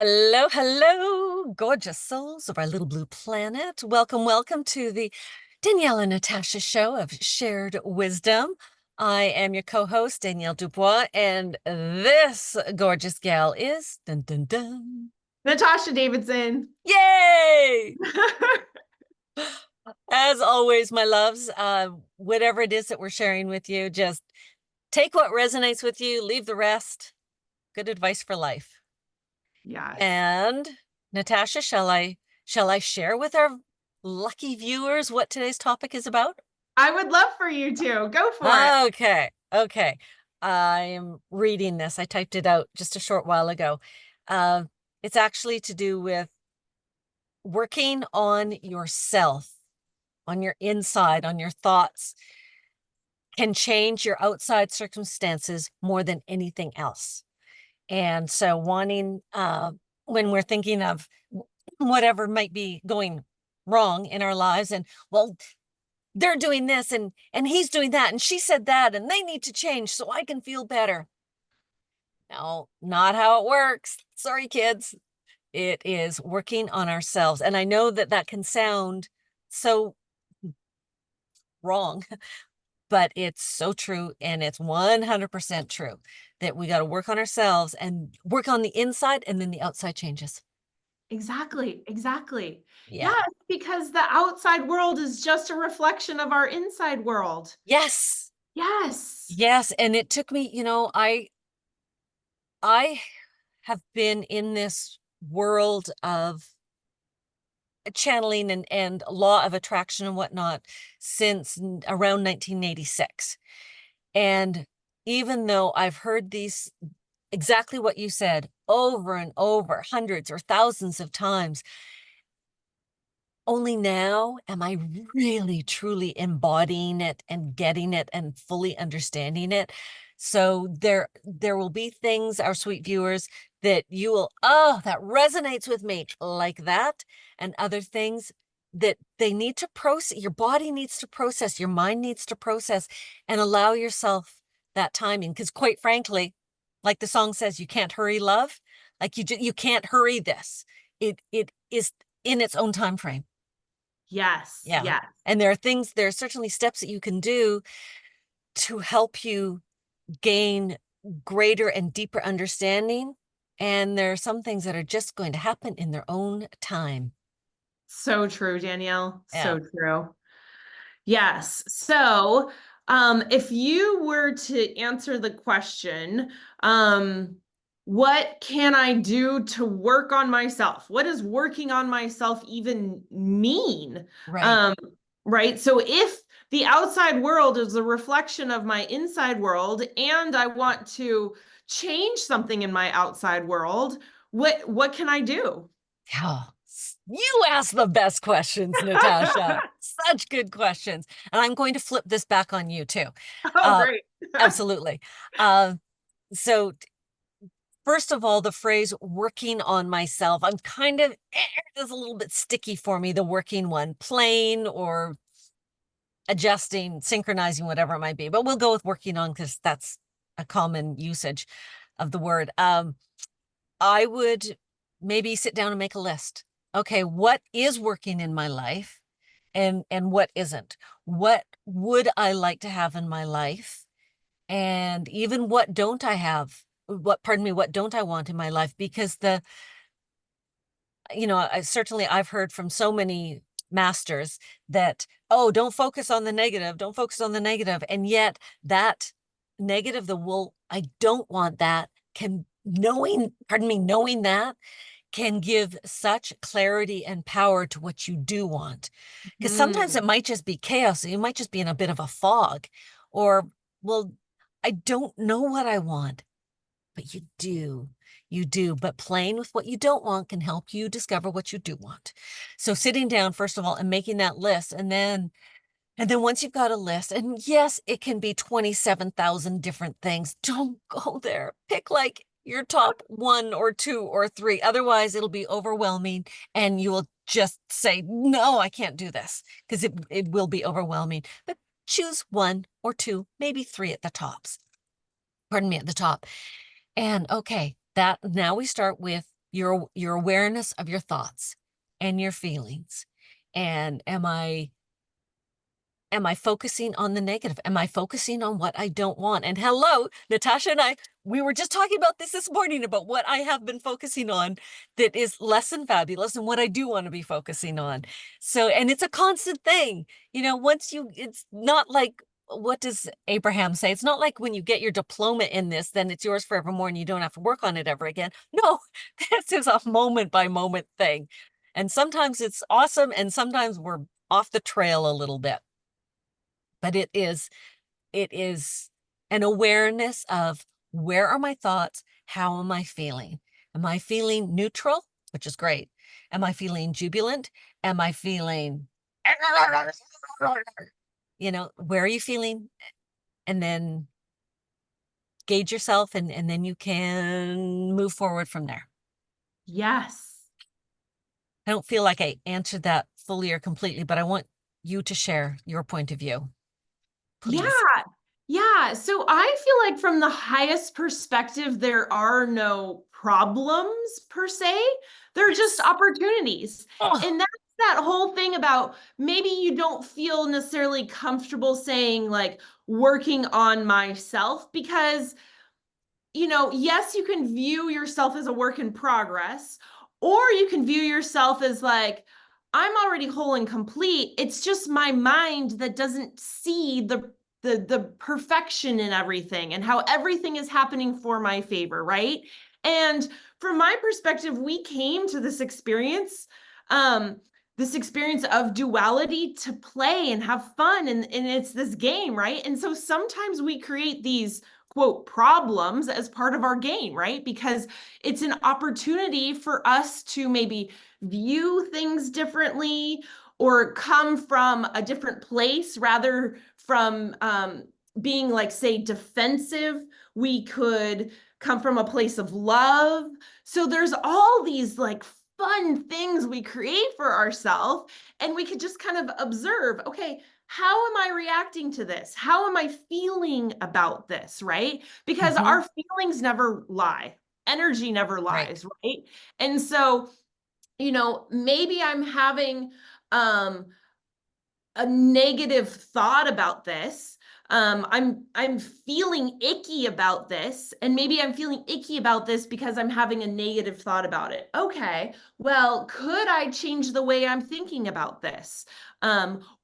Hello, hello, gorgeous souls of our little blue planet. Welcome, welcome to the Danielle and Natasha show of shared wisdom. I am your co-host, Danielle DuBois, and this gorgeous gal is dun dun dun. Natasha Davidson. Yay! As always, my loves, whatever it is that we're sharing with you, just take what resonates with you, leave the rest. Good advice for life. Yes. And Natasha, shall I share with our lucky viewers what today's topic is about? I would love for you to. Go for it. Okay. I am reading this. I typed it out just a short while ago. Uh, it's actually to do with working on yourself, on your inside, on your thoughts, can change your outside circumstances more than anything else. And so wanting, when we're thinking of whatever might be going wrong in our lives, and well, they're doing this and he's doing that and she said that and they need to change so I can feel better. No, not how it works. Sorry, kids. It is working on ourselves. And I know that that can sound so wrong, but it's so true. And it's 100% true that we got to work on ourselves and work on the inside, and then the outside changes. Exactly. Yeah. Yes, because the outside world is just a reflection of our inside world. Yes. Yes. Yes. And it took me, I have been in this world of channeling and law of attraction and whatnot since around 1986. And even though I've heard these, exactly what you said, over and over, hundreds or thousands of times, only now am I really truly embodying it and getting it and fully understanding it. So there will be things, our sweet viewers, that you will, oh, that resonates with me like that, and other things that they need to process, your body needs to process, your mind needs to process, and allow yourself that timing. Because quite frankly, like the song says, you can't hurry love. Like you can't hurry this. It is in its own time frame. Yes. Yeah. Yes. And there are certainly steps that you can do to help you gain greater and deeper understanding. And there are some things that are just going to happen in their own time. So true, Danielle. Yeah. So true. Yes. So, if you were to answer the question, what can I do to work on myself? What does working on myself even mean? Right. Um, right. So if the outside world is a reflection of my inside world, and I want to change something in my outside world, what can I do? Yeah. You ask the best questions, Natasha. Such good questions. And I'm going to flip this back on you too. Oh, Uh, great. Absolutely. Uh, so first of all, the phrase working on myself, I'm kind of, it's a little bit sticky for me, the working one, plain or adjusting, synchronizing, whatever it might be. But we'll go with working on because that's a common usage of the word. I would maybe sit down and make a list. Okay, what is working in my life and what isn't? What would I like to have in my life? And even what don't I have? Pardon me, what don't I want in my life? Because certainly I've heard from so many masters that, oh, don't focus on the negative, don't focus on the negative. And yet that negative, I don't want that, knowing that can give such clarity and power to what you do want. Because sometimes it Hmm. might just be chaos. You might just be in a bit of a fog, or, well, I don't know what I want, but you do. You do. But playing with what you don't want can help you discover what you do want. So sitting down, first of all, and making that list, and then once you've got a list, and yes, it can be 27,000 different things. Don't go there. Pick like your top one or two or three. Otherwise, it'll be overwhelming and you will just say, no, I can't do this, because it will be overwhelming. But choose one or two, maybe three at the tops. Pardon me, at the top. And okay, that now we start with your awareness of your thoughts and your feelings. And am I focusing on the negative? Am I focusing on what I don't want? And hello, Natasha and I, we were just talking about this morning about what I have been focusing on that is less than fabulous and what I do want to be focusing on. So, and it's a constant thing. It's not like, what does Abraham say? It's not like when you get your diploma in this, then it's yours forevermore and you don't have to work on it ever again. No, this is a moment by moment thing. And sometimes it's awesome, and sometimes we're off the trail a little bit. But it is an awareness of, where are my thoughts? How am I feeling? Am I feeling neutral, which is great? Am I feeling jubilant? Am I feeling, where are you feeling? And then gauge yourself, and then you can move forward from there. Yes. I don't feel like I answered that fully or completely, but I want you to share your point of view, please. Yeah. Yeah. So I feel like from the highest perspective, there are no problems per se. They're just opportunities. Oh, And that's that whole thing about maybe you don't feel necessarily comfortable saying like working on myself because, yes, you can view yourself as a work in progress, or you can view yourself as like, I'm already whole and complete. It's just my mind that doesn't see the perfection in everything and how everything is happening for my favor, right? And from my perspective, we came to um, this experience of duality to play and have fun, and it's this game, right? And so sometimes we create these quote problems as part of our game, right? Because it's an opportunity for us to maybe view things differently or come from a different place rather from being like, say, defensive. We could come from a place of love. So there's all these like fun things we create for ourselves, and we could just kind of observe, okay, how am I reacting to this? How am I feeling about this, right? Because our feelings never lie. Energy never right. lies, right? And so, maybe I'm having a negative thought about this. I'm feeling icky about this, and maybe I'm feeling icky about this because I'm having a negative thought about it. Okay, well, could I change the way I'm thinking about this?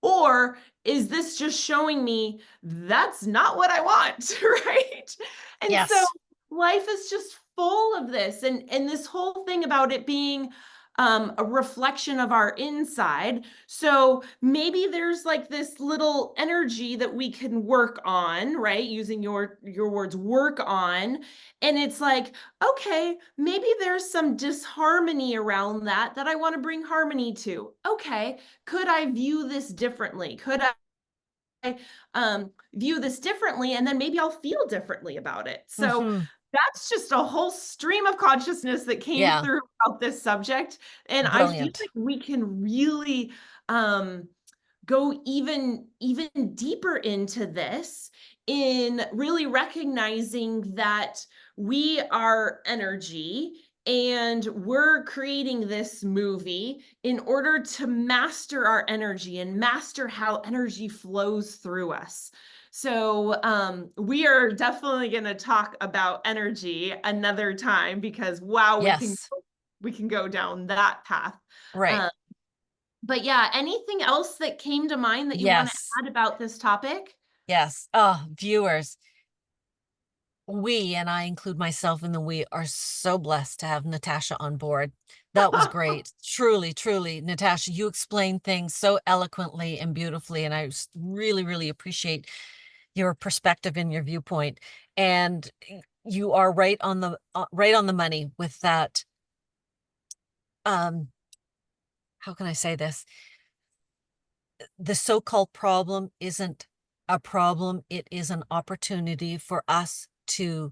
Or is this just showing me that's not what I want, right? And so Yes. life is just full of this, and this whole thing about it being a reflection of our inside. So maybe there's like this little energy that we can work on, right? Using your words, work on. And it's like, okay, maybe there's some disharmony around that I want to bring harmony to. Okay, could I view this differently? Could I view this differently? And then maybe I'll feel differently about it. So that's just a whole stream of consciousness that came Yeah. through about this subject. And I feel Brilliant. like we can really go even deeper into this in really recognizing that we are energy and we're creating this movie in order to master our energy and master how energy flows through us. So we are definitely going to talk about energy another time because wow, Yes. we can go down that path. Right. Um, but yeah, anything else that came to mind that you want to Yes. add about this topic? Yes. Oh, viewers, we, and I include myself in the we, are so blessed to have Natasha on board. That was great. Truly, truly, Natasha, you explained things so eloquently and beautifully, and I really, really appreciate your perspective and your viewpoint. And you are right on the money with that. How can I say this? The so-called problem isn't a problem. It is an opportunity for us to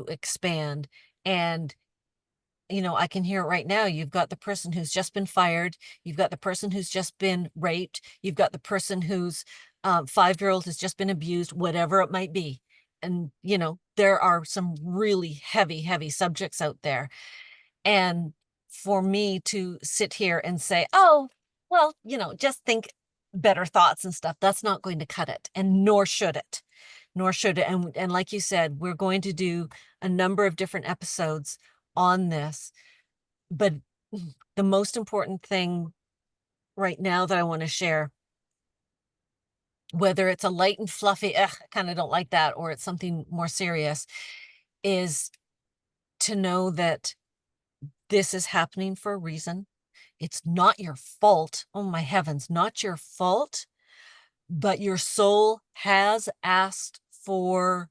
expand. And I can hear it right now. You've got the person who's just been fired. You've got the person who's just been raped. You've got the person whose 5-year-old has just been abused, whatever it might be. And there are some really heavy, heavy subjects out there. And for me to sit here and say, oh, well, just think better thoughts and stuff, that's not going to cut it. And nor should it. Nor should it. And like you said, we're going to do a number of different episodes on this. But the most important thing right now that I want to share, whether it's a light and fluffy, I kind of don't like that, or it's something more serious, is to know that this is happening for a reason. It's not your fault. Oh my heavens, not your fault, but your soul has asked for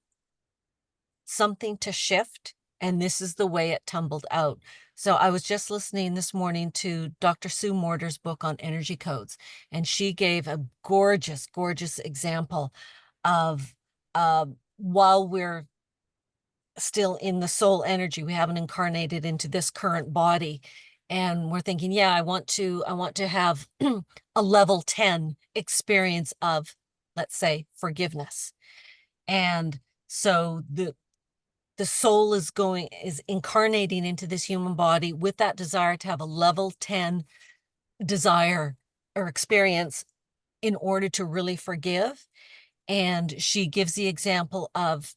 something to shift, and this is the way it tumbled out. So I was just listening this morning to Dr. Sue Morter's book on energy codes, and she gave a gorgeous, gorgeous example of while we're still in the soul energy, we haven't incarnated into this current body, and we're thinking, yeah, I want to have a level 10 experience of, let's say, forgiveness. And so the soul is incarnating into this human body with that desire to have a level 10 desire or experience in order to really forgive. And she gives the example of,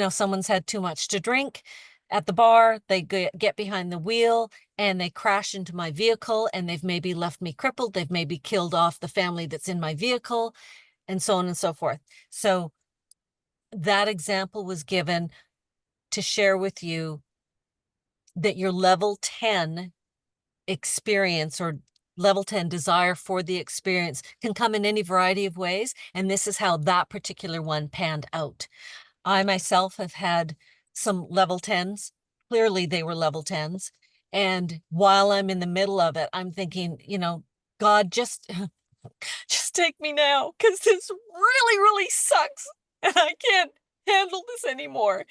someone's had too much to drink at the bar, they get behind the wheel and they crash into my vehicle, and they've maybe left me crippled, they've maybe killed off the family that's in my vehicle, and so on and so forth. So that example was given to share with you that your level 10 experience or level 10 desire for the experience can come in any variety of ways. And this is how that particular one panned out. I myself have had some level 10s. Clearly they were level 10s. And while I'm in the middle of it, I'm thinking, God, just take me now, because this really, really sucks. And I can't handle this anymore.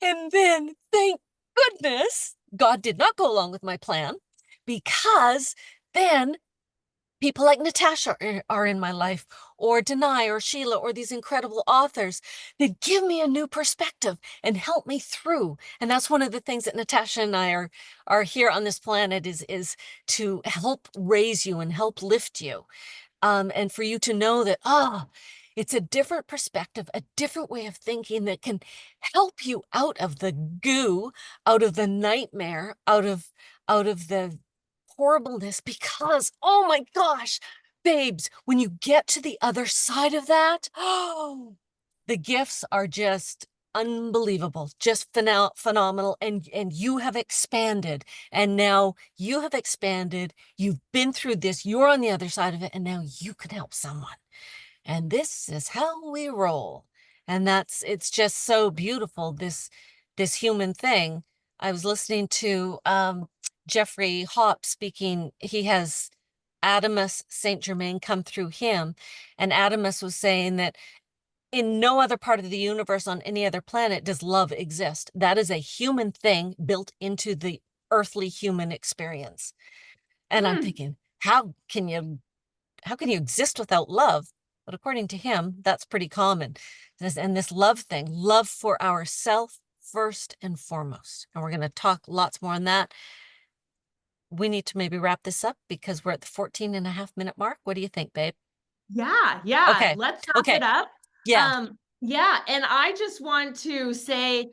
And then, thank goodness, God did not go along with my plan, because then people like Natasha are in my life, or Danay, or Sheila, or these incredible authors that give me a new perspective and help me through. And that's one of the things that Natasha and I are here on this planet, is to help raise you and help lift you. And for you to know that, it's a different perspective, a different way of thinking that can help you out of the goo, out of the nightmare, out of the horribleness. Because, oh my gosh, babes, when you get to the other side of that, the gifts are just unbelievable, just phenomenal. And you have expanded, and now you have expanded, you've been through this, you're on the other side of it, and now you can help someone. And this is how we roll. And it's just so beautiful, this human thing. I was listening to Geoffrey Hopps speaking. He has Adamus Saint Germain come through him, and Adamus was saying that in no other part of the universe on any other planet does love exist. That is a human thing built into the earthly human experience. And I'm thinking, how can you exist without love? But according to him, that's pretty common. And this love thing, love for ourself first and foremost. And we're going to talk lots more on that. We need to maybe wrap this up because we're at the 14.5-minute mark. What do you think, babe? Yeah. Okay. Let's wrap it up. Yeah. Yeah. And I just want to say,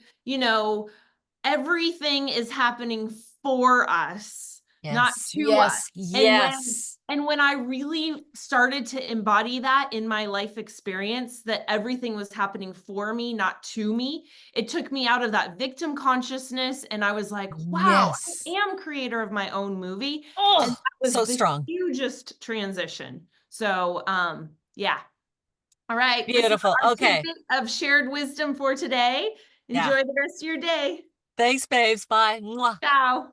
everything is happening for us, not Yes. to us. Yes. And when I really started to embody that in my life experience, that everything was happening for me, not to me, it took me out of that victim consciousness. And I was like, wow, Yes. I am creator of my own movie. Oh, and that was so the strong. hugest transition. So, yeah. All right. Beautiful. This is our Okay. tidbit of shared wisdom for today. Enjoy the rest of your day. Thanks, babes. Bye. Mwah. Ciao.